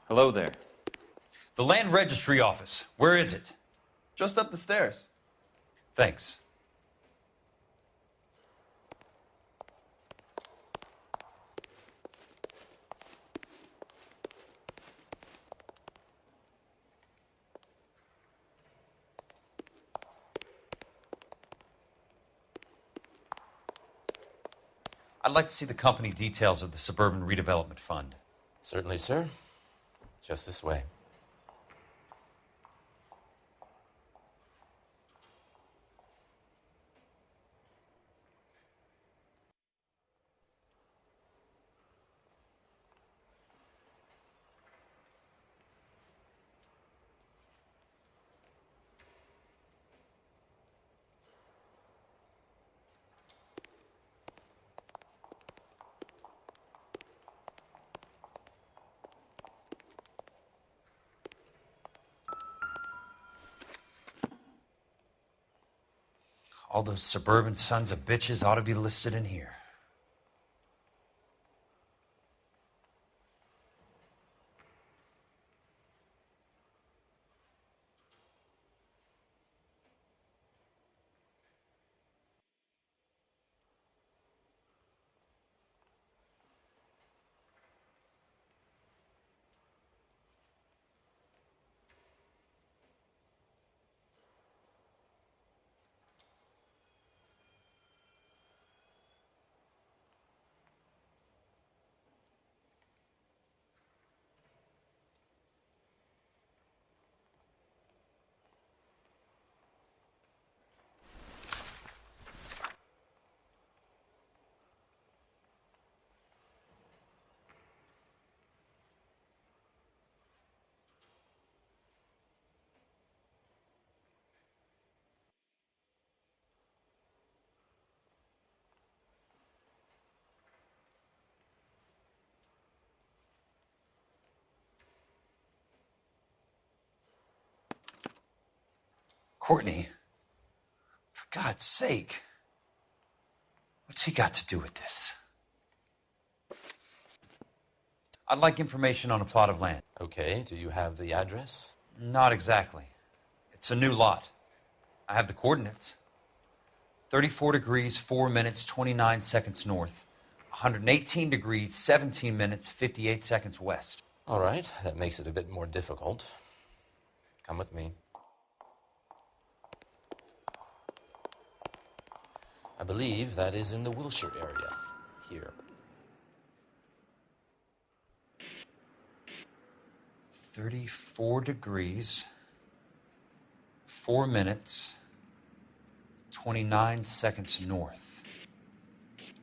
Hello there. The Land Registry Office. Where is it? Just up the stairs. Thanks. I'd like to see the company details of the Suburban Redevelopment Fund. Certainly, sir. Just this way. All those suburban sons of bitches ought to be listed in here. Courtney, for God's sake, what's he got to do with this? I'd like information on a plot of land. Okay, do you have the address? Not exactly. It's a new lot. I have the coordinates. 34 degrees, 4 minutes, 29 seconds north. 118 degrees, 17 minutes, 58 seconds west. All right, that makes it a bit more difficult. Come with me. I believe that is in the Wilshire area, here. 34 degrees, 4 minutes, 29 seconds north.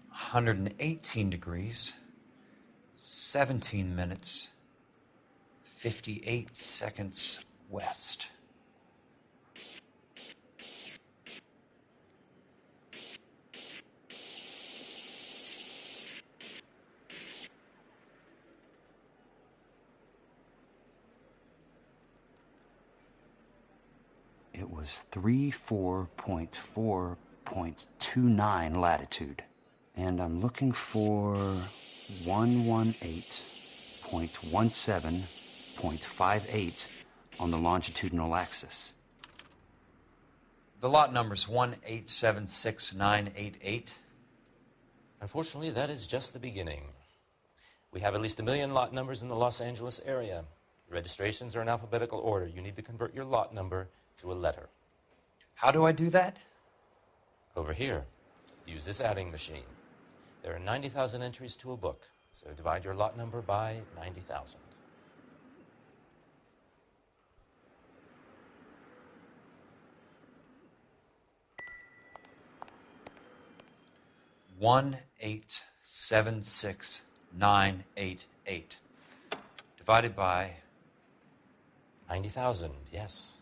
118 degrees, 17 minutes, 58 seconds west. It was 34.4.29 latitude. And I'm looking for 118.17.58 on the longitudinal axis. The lot number's 1876988. Unfortunately, that is just the beginning. We have at least 1 million lot numbers in the Los Angeles area. The registrations are in alphabetical order. You need to convert your lot number to a letter. How do I do that? Over here, use this adding machine. There are 90,000 entries to a book, so divide your lot number by 90,000. One 1876988 divided by 90,000, yes.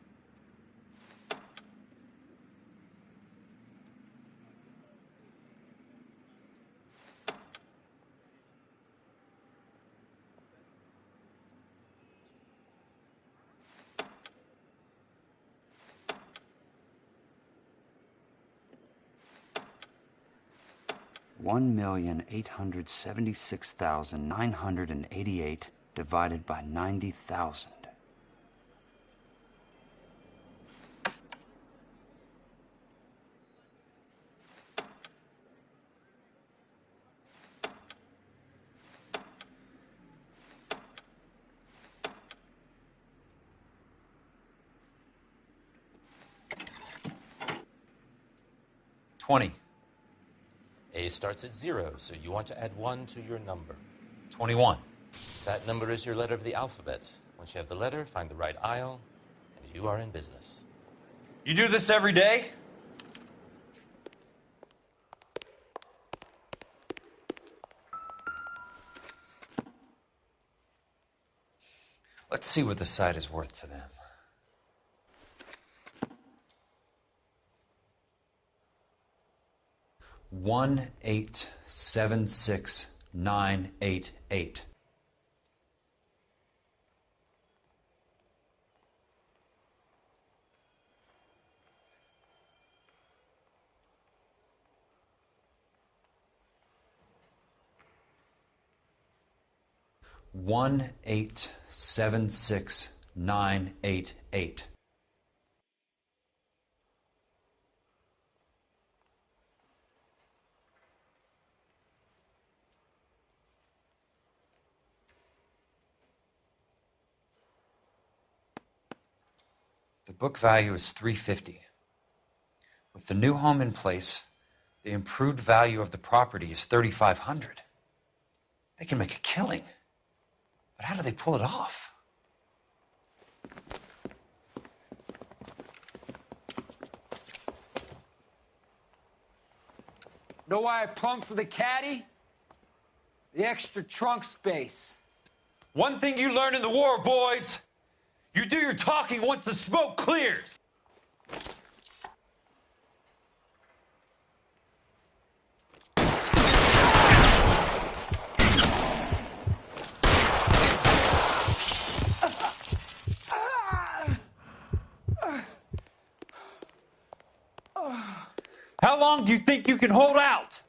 $1,876,988 divided by 90,000. A starts at 0, so you want to add 1 to your number. 21. That number is your letter of the alphabet. Once you have the letter, find the right aisle, and you are in business. You do this every day? Let's see what the site is worth to them. $1,876,988. $1,876,988. The book value is $350. With the new home in place, the improved value of the property is $3,500. They can make a killing. But how do they pull it off? Know why I plumbed for the caddy? The extra trunk space. One thing you learn in the war, boys. You do your talking once the smoke clears. How long do you think you can hold out?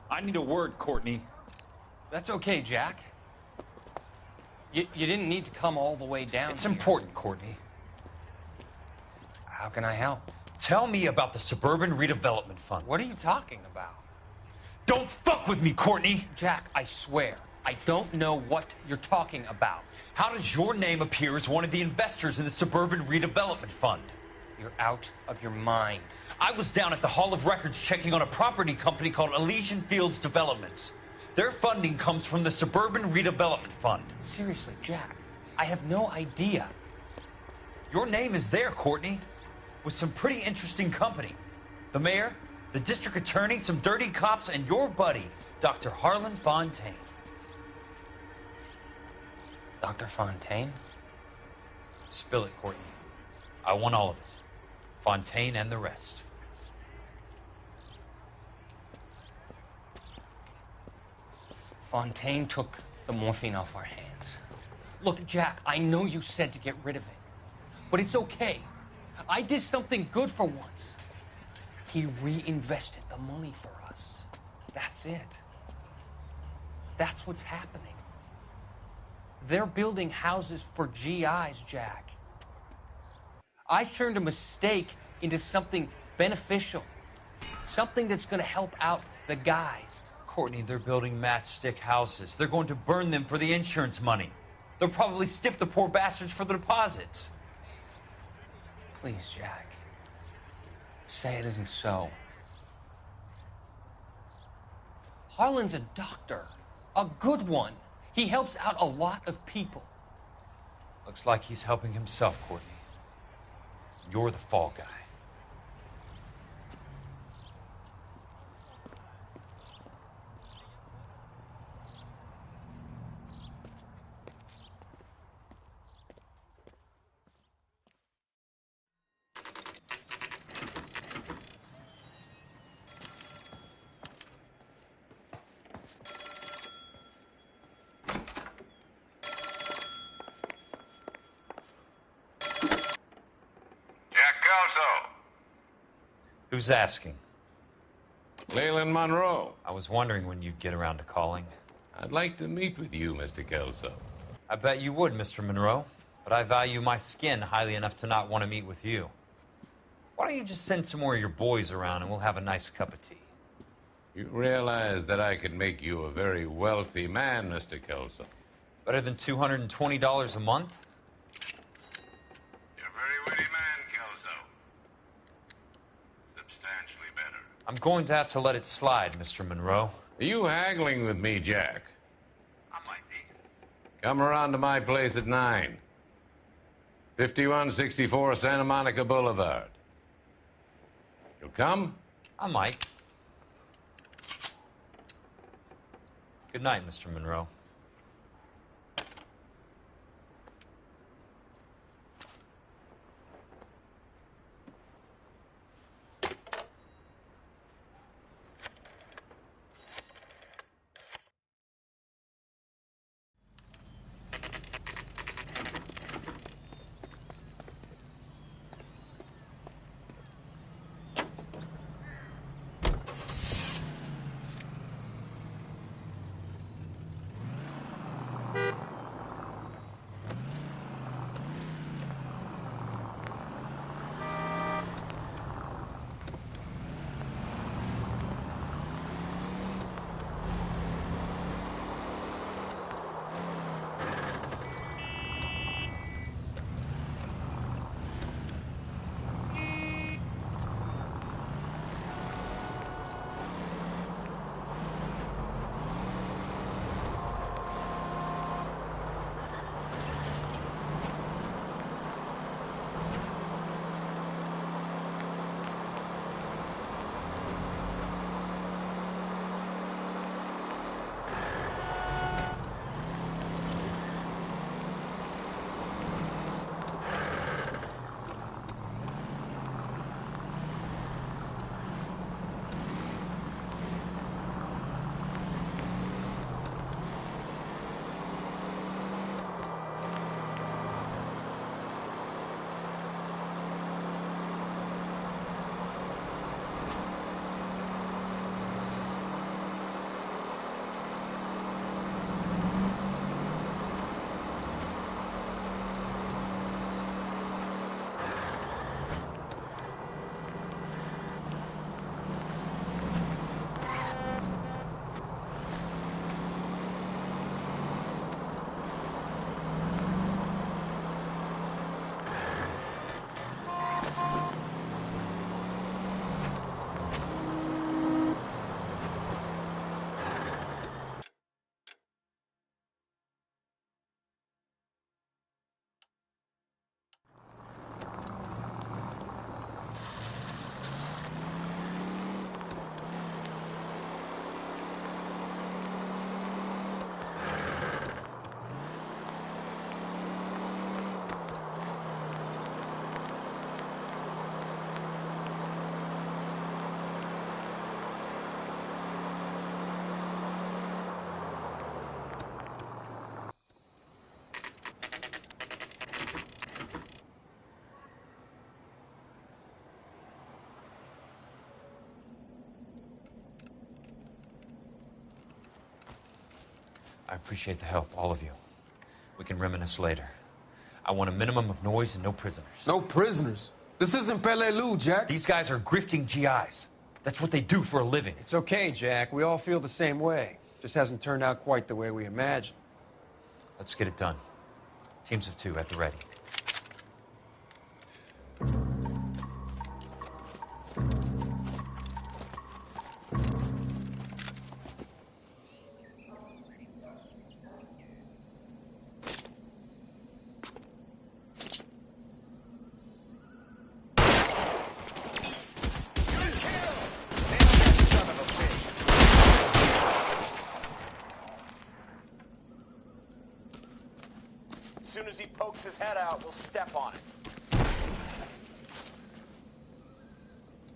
I need a word, Courtney. That's okay, Jack. You didn't need to come all the way down It's here. important, Courtney. How can I help? Tell me about the Suburban Redevelopment Fund. What are you talking about? Don't fuck with me, Courtney! Jack, I swear, I don't know what you're talking about. How does your name appear as one of the investors in the Suburban Redevelopment Fund? You're out of your mind. I was down at the Hall of Records checking on a property company called Elysian Fields Developments. Their funding comes from the Suburban Redevelopment Fund. Seriously, Jack, I have no idea. Your name is there, Courtney, with some pretty interesting company. The mayor, the district attorney, some dirty cops, and your buddy, Dr. Harlan Fontaine. Dr. Fontaine? Spill it, Courtney. I want all of it. Fontaine and the rest. Fontaine took the morphine off our hands. Look, Jack, I know you said to get rid of it, but it's okay. I did something good for once. He reinvested the money for us. That's it. That's what's happening. They're building houses for GIs, Jack. I turned a mistake into something beneficial, something that's going to help out the guys. Courtney, they're building matchstick houses. They're going to burn them for the insurance money. They'll probably stiff the poor bastards for the deposits. Please, Jack, say it isn't so. Harlan's a doctor, a good one. He helps out a lot of people. Looks like he's helping himself, Courtney. You're the fall guy. Kelso. Who's asking? Leland Monroe. I was wondering when you'd get around to calling. I'd like to meet with you, Mr. Kelso. I bet you would, Mr. Monroe. But I value my skin highly enough to not want to meet with you. Why don't you just send some more of your boys around and we'll have a nice cup of tea? You realize that I could make you a very wealthy man, Mr. Kelso. Better than $220 a month? You're a very witty man, Kelso. Substantially better. I'm going to have to let it slide, Mr. Monroe. Are you haggling with me, Jack? I might be. Come around to my place at 9. 5164 Santa Monica Boulevard. You'll come? I might. Good night, Mr. Monroe. I appreciate the help, all of you. We can reminisce later. I want a minimum of noise and no prisoners. No prisoners? This isn't Peleliu, Jack. These guys are grifting GIs. That's what they do for a living. It's okay, Jack. We all feel the same way. Just hasn't turned out quite the way we imagined. Let's get it done. Teams of 2 at the ready. As soon as he pokes his head out, we'll step on it.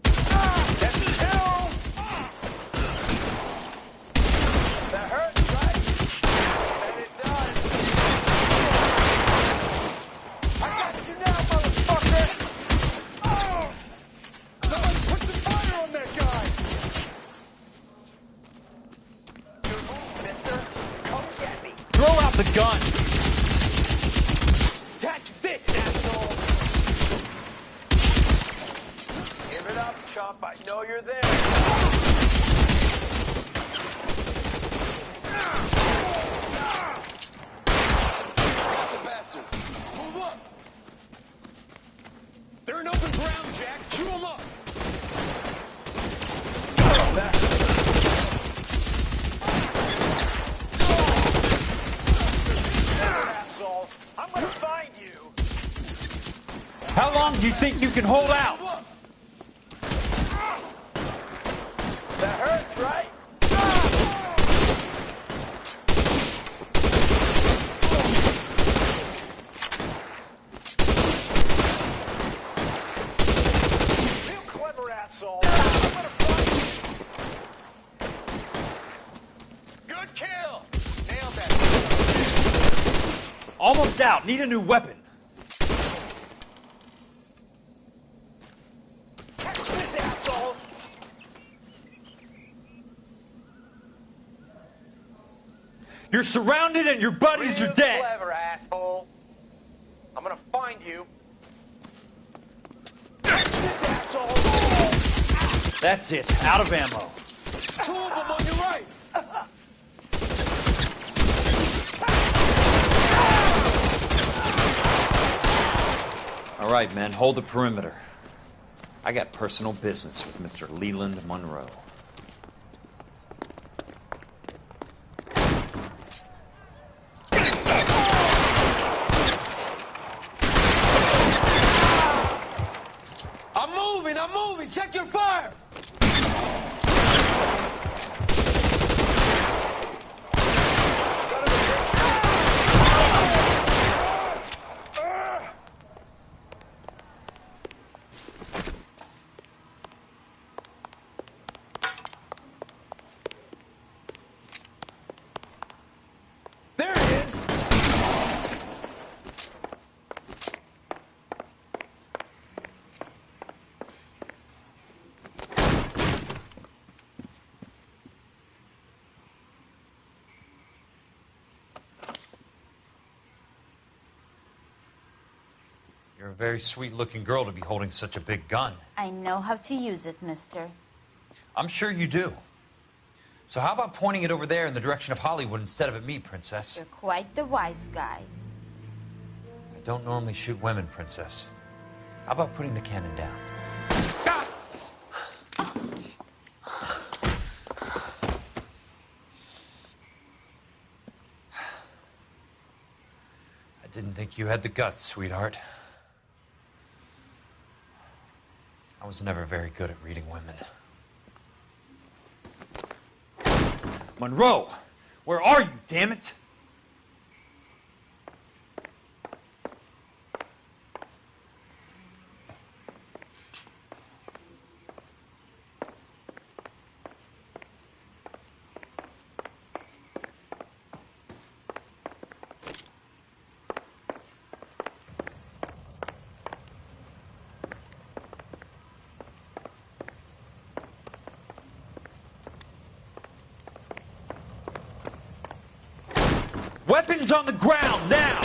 That's a kill! That hurts, right? And it does. I got you now, motherfucker! Oh! chump. I know you're there. That's a bastard. Move up. They're in open ground, Jack. Chew them up. Asshole. I'm gonna find you. How long do you think you can hold out? That hurts, right? Real clever asshole. I'm gonna find you. Good kill. Nailed that. Almost out. Need a new weapon. Catch this asshole. You're surrounded and your buddies are dead. Clever asshole. I'm gonna find you. Catch this asshole. That's it. Out of ammo. Two of them on your right. All right, men. Hold the perimeter. I got personal business with Mr. Leland Monroe. I'm moving. Check your fire. There it is. You're a very sweet-looking girl to be holding such a big gun. I know how to use it, mister. I'm sure you do. So how about pointing it over there in the direction of Hollywood instead of at me, Princess? You're quite the wise guy. I don't normally shoot women, Princess. How about putting the cannon down? I didn't think you had the guts, sweetheart. I was never very good at reading women. Monroe! Where are you, damn it? Weapons on the ground, now!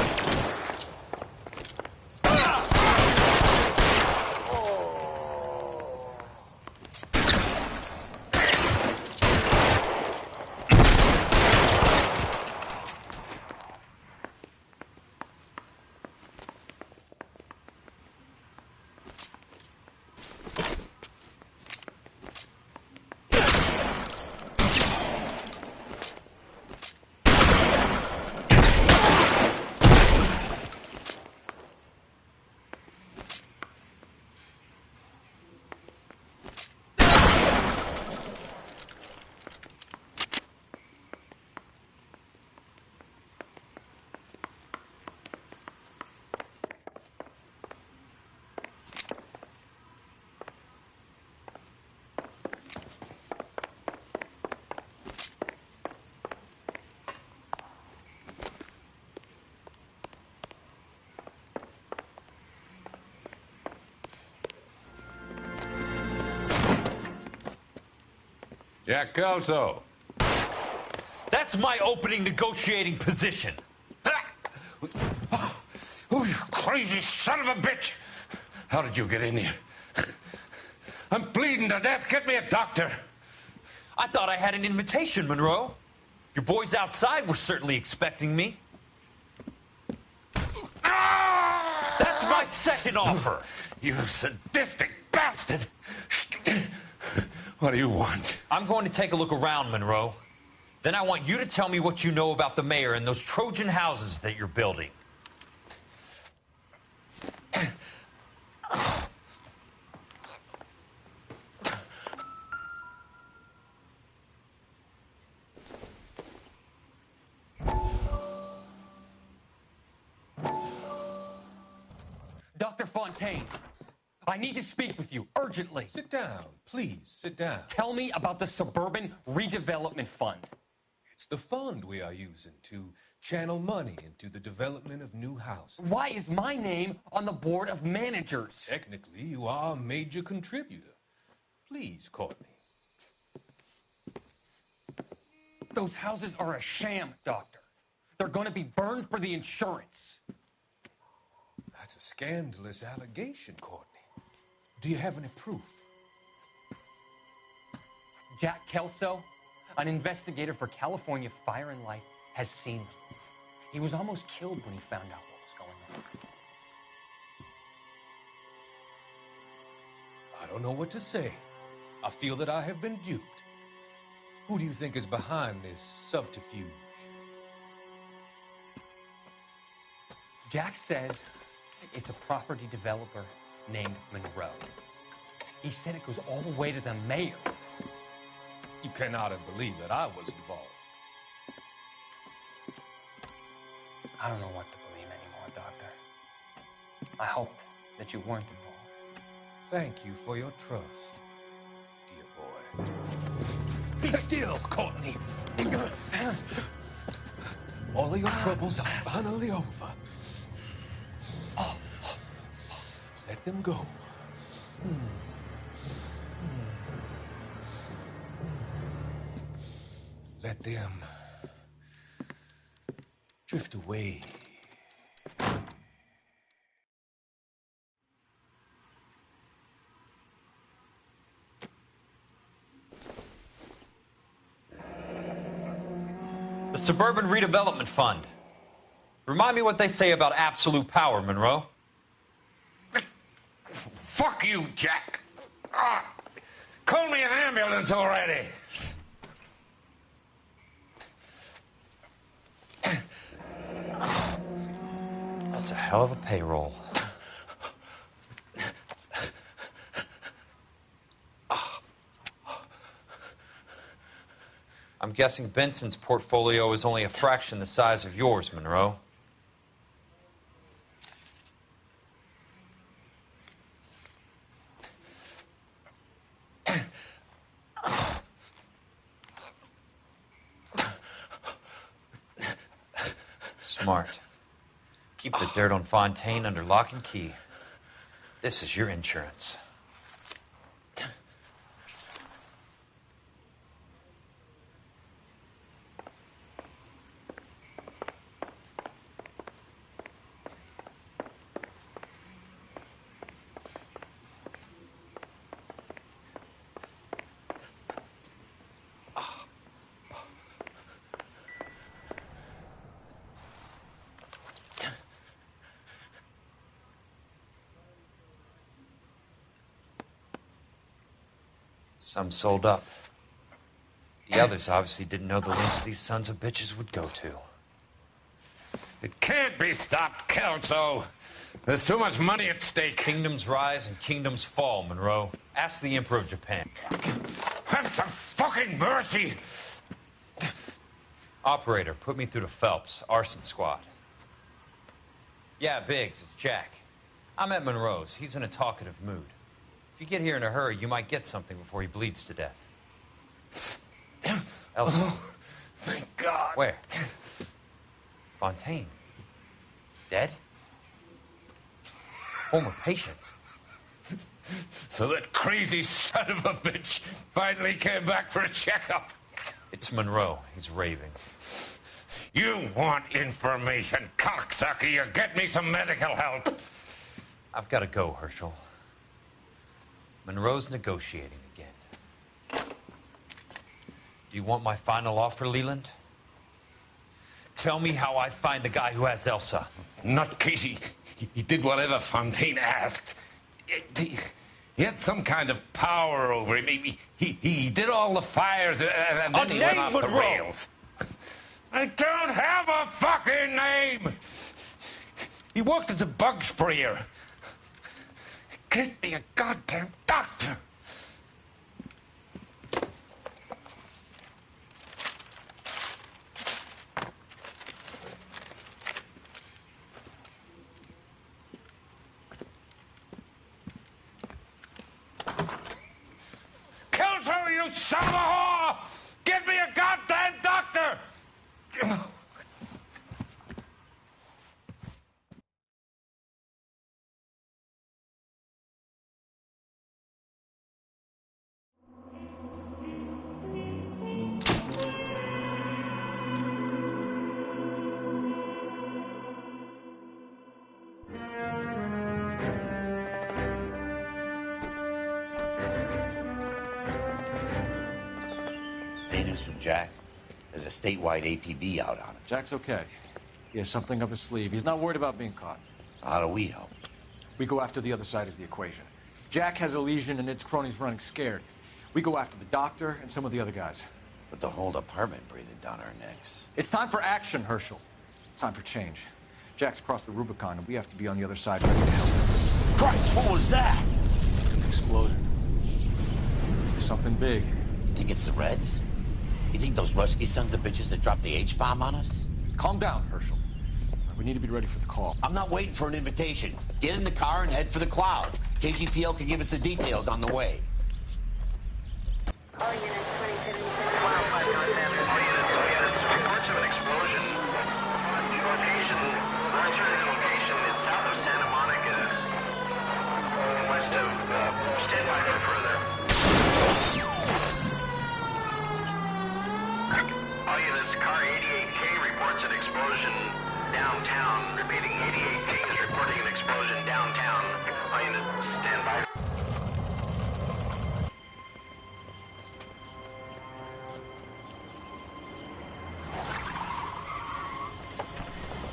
Jack Kelso. That's my opening negotiating position. Oh, you crazy son of a bitch! How did you get in here? I'm bleeding to death. Get me a doctor. I thought I had an invitation, Monroe. Your boys outside were certainly expecting me. That's my second offer. You sadistic bastard. What do you want? I'm going to take a look around, Monroe. Then I want you to tell me what you know about the mayor and those Trojan houses that you're building. Dr. Fontaine, I need to speak with you urgently. Sit down. Please, sit down. Tell me about the Suburban Redevelopment Fund. It's the fund we are using to channel money into the development of new houses. Why is my name on the board of managers? Technically, you are a major contributor. Please, Courtney. Those houses are a sham, Doctor. They're going to be burned for the insurance. That's a scandalous allegation, Courtney. Do you have any proof? Jack Kelso, an investigator for California Fire and Life, has seen them. He was almost killed when he found out what was going on. I don't know what to say. I feel that I have been duped. Who do you think is behind this subterfuge? Jack says it's a property developer named Monroe. He said it goes all the way to the mayor. You cannot have believed that I was involved. I don't know what to believe anymore, Doctor. I hope that you weren't involved. Thank you for your trust, dear boy. Be still, Courtney. All of your troubles are finally over. Let them go. Let them drift away. The Suburban Redevelopment Fund. Remind me what they say about absolute power, Monroe. Fuck you, Jack. Call me an ambulance already. That's a hell of a payroll. I'm guessing Benson's portfolio is only a fraction the size of yours, Monroe. Smart. Keep the dirt on Fontaine under lock and key. This is your insurance. Some sold up. The others obviously didn't know the lengths these sons of bitches would go to. It can't be stopped, Kelso. There's too much money at stake. Kingdoms rise and kingdoms fall, Monroe. Ask the Emperor of Japan. Have some fucking mercy. Operator, put me through to Phelps, arson squad. Yeah, Biggs, it's Jack. I'm at Monroe's. He's in a talkative mood. If you get here in a hurry, you might get something before he bleeds to death. Elsa. Oh, thank God. Where? Fontaine. Dead? Former patient. So that crazy son of a bitch finally came back for a checkup. It's Monroe. He's raving. You want information, cocksucker. You get me some medical help. I've got to go, Herschel. Monroe's negotiating again. Do you want my final offer, Leland? Tell me how I find the guy who has Elsa. Nutcase, he did whatever Fontaine asked. He had some kind of power over him. He did all the fires and then he went off the rails. I don't have a fucking name! He worked as a bug sprayer. Get me a goddamn doctor! Kelso, you son of a whore! Get me a goddamn doctor! News from Jack. There's a statewide APB out on him. Jack's okay. He has something up his sleeve. He's not worried about being caught. How do we help? We go after the other side of the equation. Jack has a legion and its cronies running scared. We go after the doctor and some of the other guys. But the whole department breathing down our necks. It's time for action, Herschel. It's time for change. Jack's crossed the Rubicon, and we have to be on the other side ready to help. Christ, what was that? Explosion. Something big. You think it's the Reds? You think those Rusky sons of bitches that dropped the H-bomb on us? Calm down, Herschel. We need to be ready for the call. I'm not waiting for an invitation. Get in the car and head for the cloud. KGPL can give us the details on the way. All units, 2077. All units, reports of an explosion. Location, alternative location is south of Santa Monica, west of, stand by for further. All units, car 88K reports an explosion downtown. Repeating, 88K is reporting an explosion downtown. All units, stand by.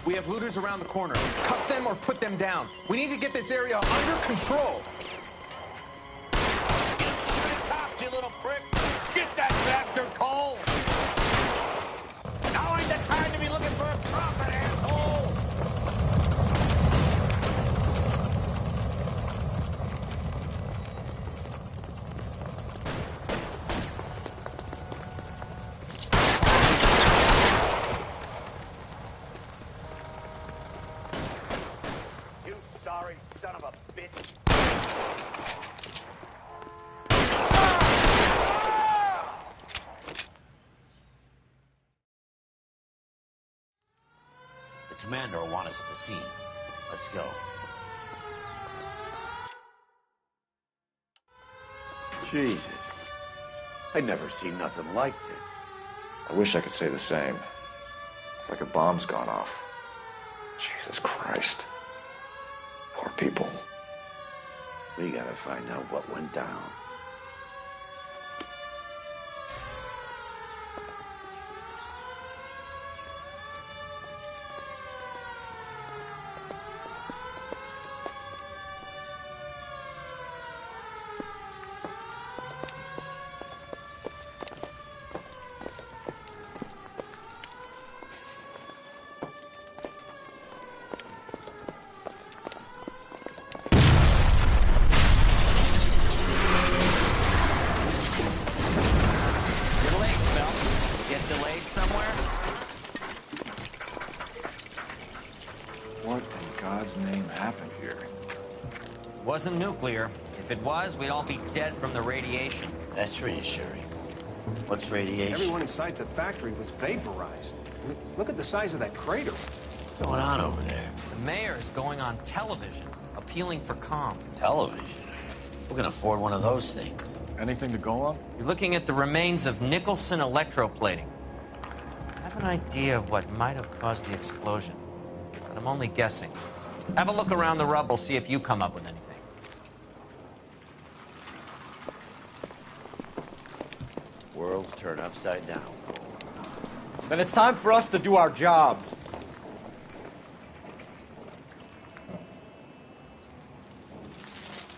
We have looters around the corner. Cuff them or put them down. We need to get this area under control. Shoot his cops, you little prick! Get that bastard, Cole! Now ain't the time to be looking for a profit, asshole! You sorry son of a bitch. The commander will want us at the scene. Let's go. Jesus. I'd never seen nothing like this. I wish I could say the same. It's like a bomb's gone off. Jesus Christ. Poor people. We gotta find out what went down. What in God's name happened here? Wasn't nuclear. If it was, we'd all be dead from the radiation. That's reassuring. What's radiation? Everyone inside the factory was vaporized. I mean, look at the size of that crater. What's going on over there? The mayor's going on television, appealing for calm. Television? Who can afford one of those things? Anything to go on? You're looking at the remains of Nicholson electroplating. I have an idea of what might have caused the explosion, but I'm only guessing. Have a look around the rubble, see if you come up with anything. world's turned upside down, Cole. Then it's time for us to do our jobs.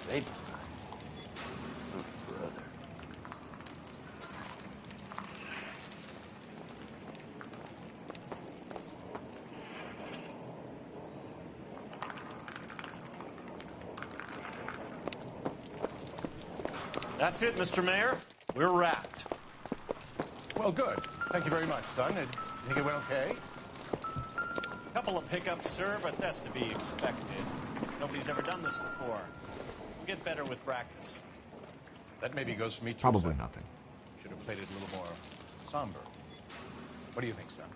Vaporized. Oh, brother. That's it, Mr. Mayor. We're wrapped. Well, good. Thank you very much, son. You think it went okay? Couple of hiccups, sir, but that's to be expected. Nobody's ever done this before. We'll get better with practice. That maybe goes for me, too, Probably son. nothing. Should have played it a little more somber. What do you think, son?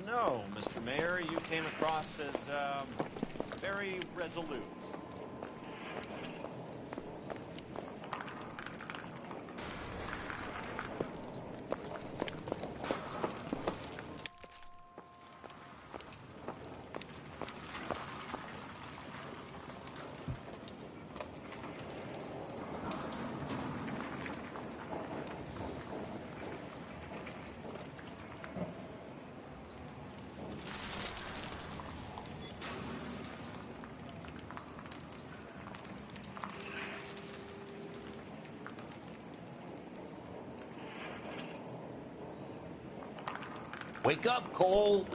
No, Mr. Mayor. You came across as, very resolute. Wake up, Cole.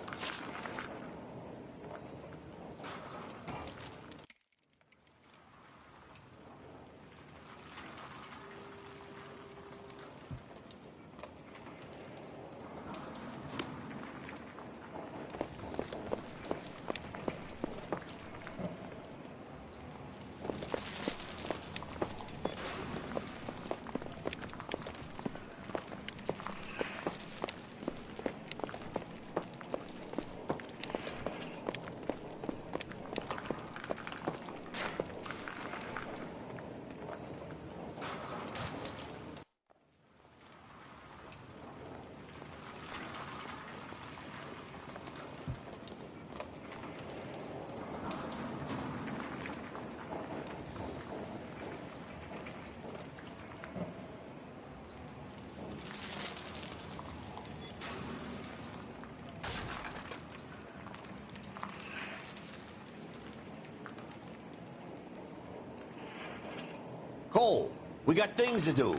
Cole, we got things to do.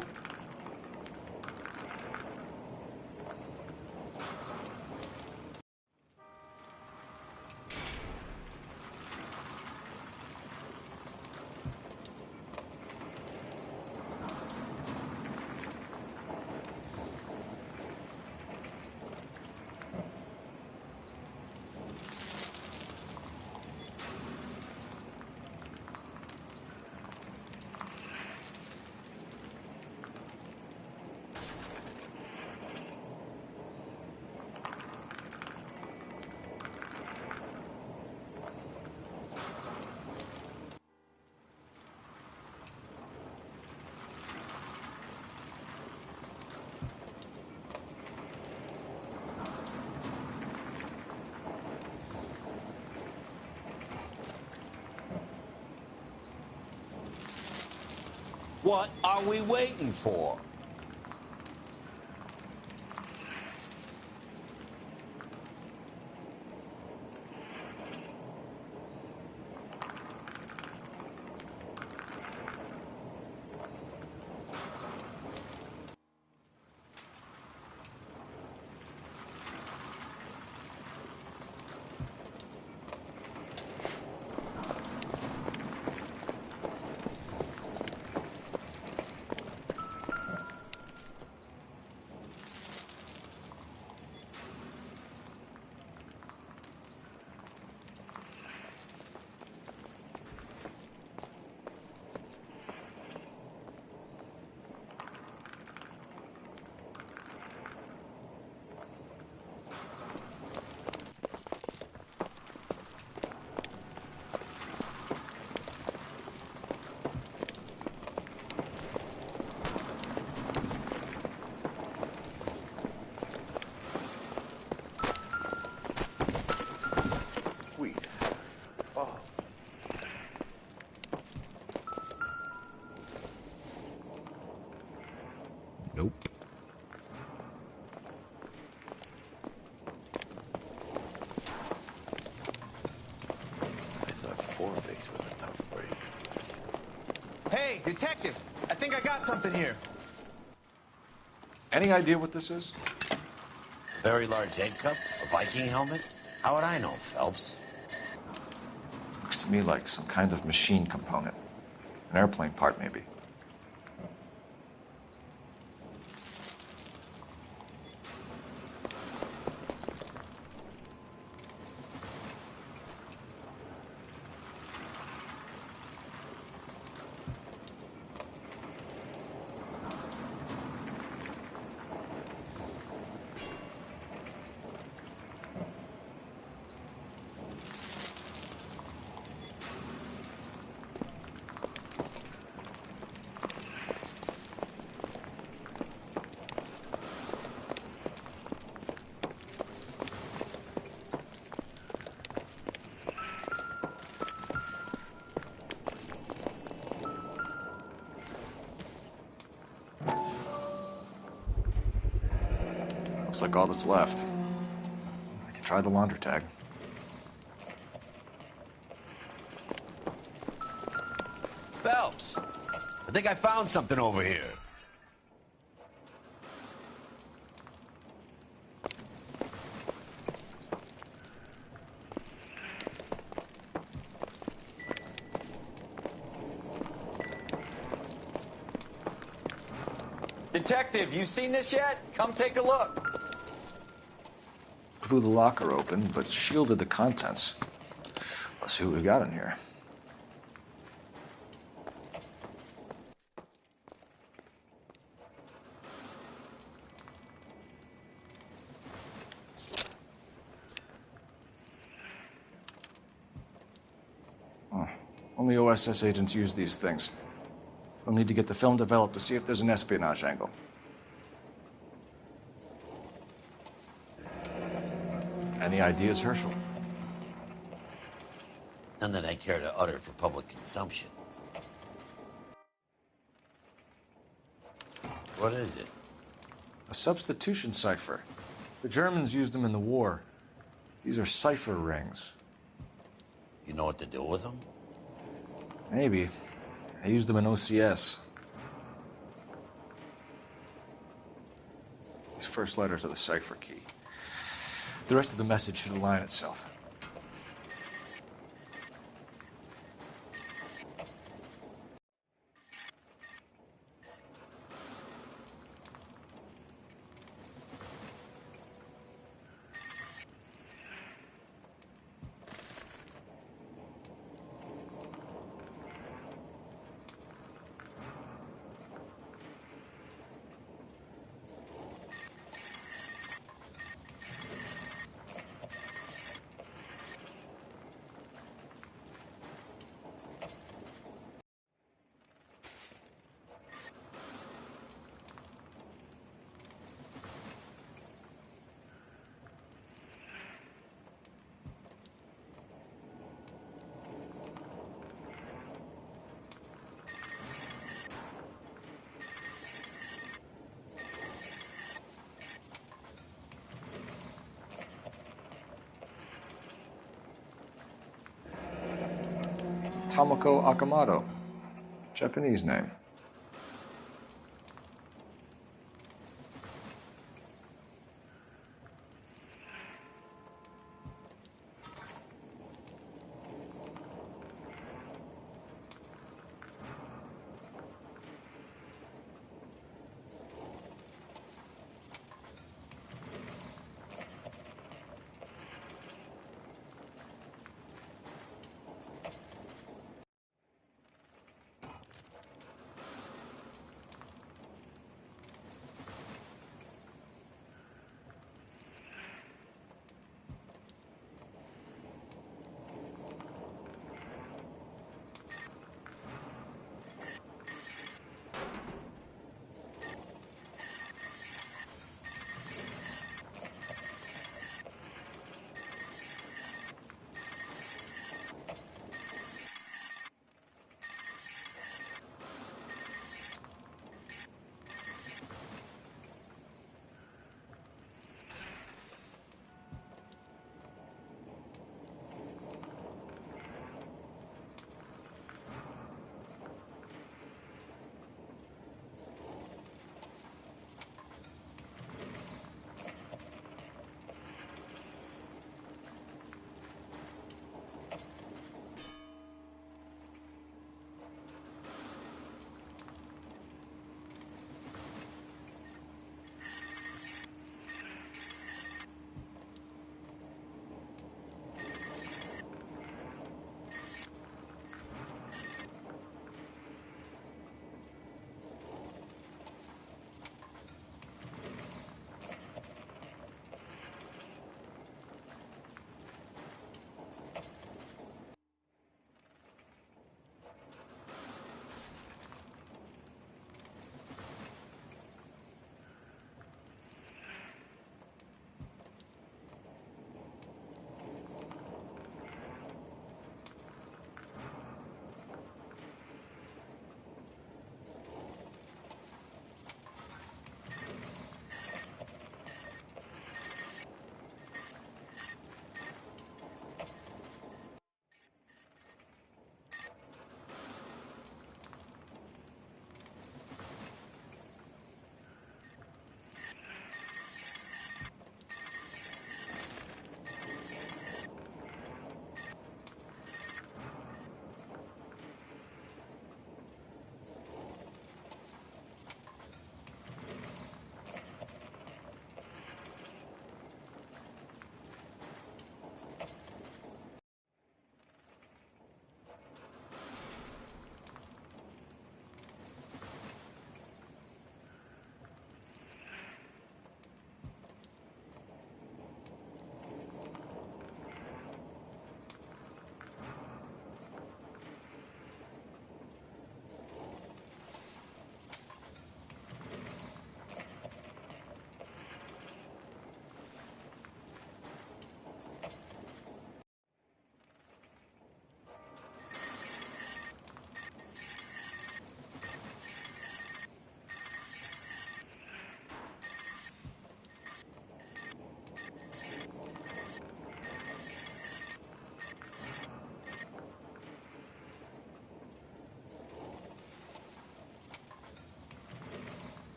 What are we waiting for? Nope. Hey, detective! I think I got something here. Any idea what this is? A very large egg cup? A Viking helmet? How would I know, Phelps? Looks to me like some kind of machine component. An airplane part, maybe. Looks like all that's left. I can try the laundry tag. Phelps, I think I found something over here. Detective, you seen this yet? Come take a look. Blew the locker open, but shielded the contents. Let's see what we got in here. Oh, only OSS agents use these things. We'll need to get the film developed to see if there's an espionage angle. Any ideas, Herschel? None that I care to utter for public consumption. What is it? A substitution cipher. The Germans used them in the war. These are cipher rings. You know what to do with them? Maybe. I used them in OCS. These first letters are the cipher key. The rest of the message should align itself. Tomoko Akamoto. Japanese name.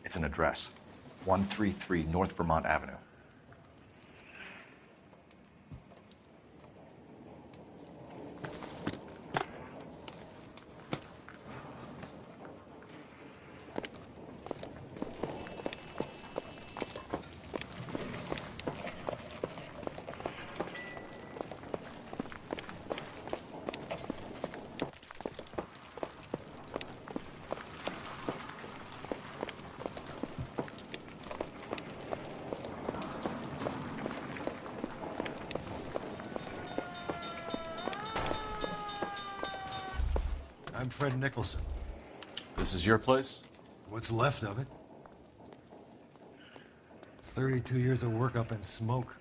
It's an address. 133 North Vermont Avenue. I'm Fred Nicholson. This is your place? What's left of it. 32 years of work up in smoke.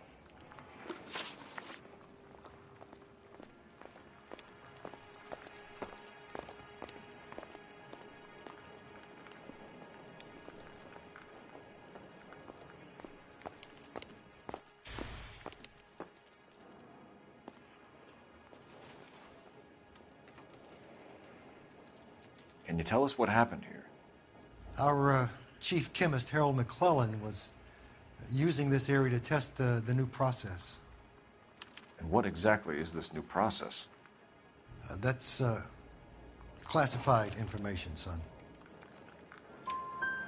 Can you tell us what happened here? Our chief chemist, Harold McClellan, was using this area to test the new process. And what exactly is this new process? That's classified information, son.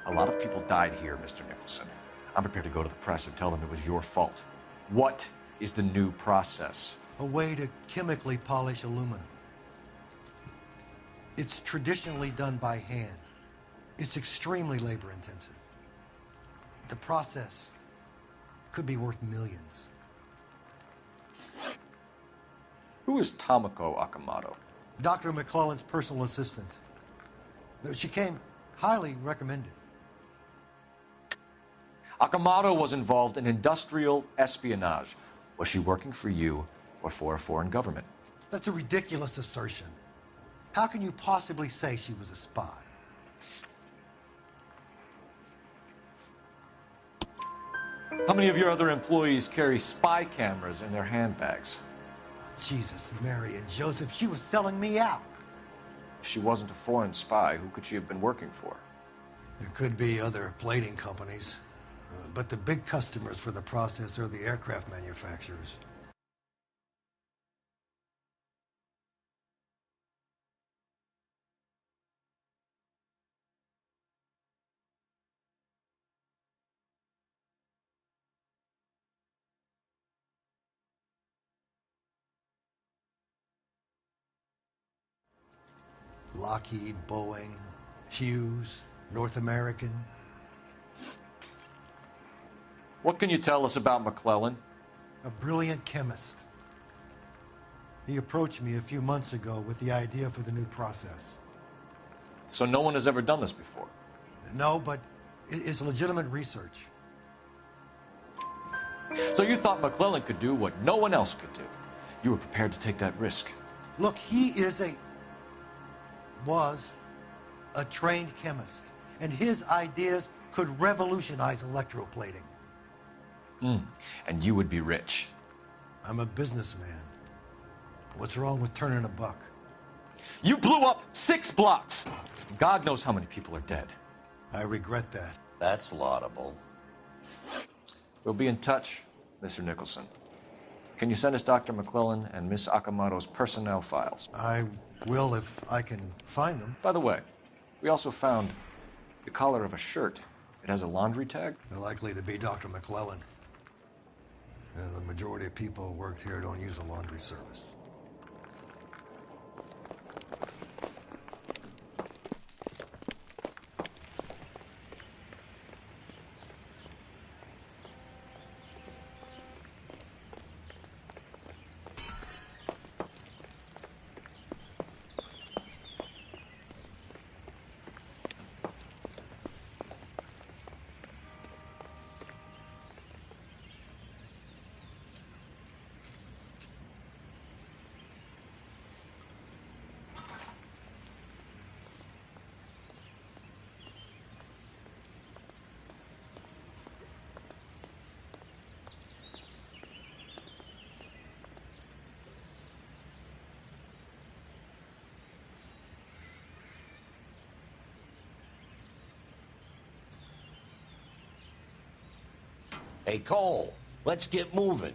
A lot of people died here, Mr. Nicholson. I'm prepared to go to the press and tell them it was your fault. What is the new process? A way to chemically polish aluminum. It's traditionally done by hand. It's extremely labor intensive. The process could be worth millions. Who is Tomoko Akamoto? Dr. McClellan's personal assistant. She came highly recommended. Akamoto was involved in industrial espionage. Was she working for you or for a foreign government? That's a ridiculous assertion. How can you possibly say she was a spy? How many of your other employees carry spy cameras in their handbags? Jesus, Mary, and Joseph, she was selling me out. If she wasn't a foreign spy, who could she have been working for? There could be other plating companies, but the big customers for the process are the aircraft manufacturers. Lockheed, Boeing, Hughes, North American. What can you tell us about McClellan? A brilliant chemist. He approached me a few months ago with the idea for the new process. So no one has ever done this before? No, but it's legitimate research. So you thought McClellan could do what no one else could do? You were prepared to take that risk? Look, he was a trained chemist, and his ideas could revolutionize electroplating. And you would be rich. I'm a businessman. What's wrong with turning a buck? You blew up 6 blocks! God knows how many people are dead. I regret that. That's laudable. We'll be in touch, Mr. Nicholson. Can you send us Dr. McClellan and Miss Akamoto's personnel files? I will if I can find them. By the way, we also found the collar of a shirt. It has a laundry tag. They're likely to be Dr. McClellan. The majority of people who worked here don't use a laundry service. Hey, Cole, let's get moving.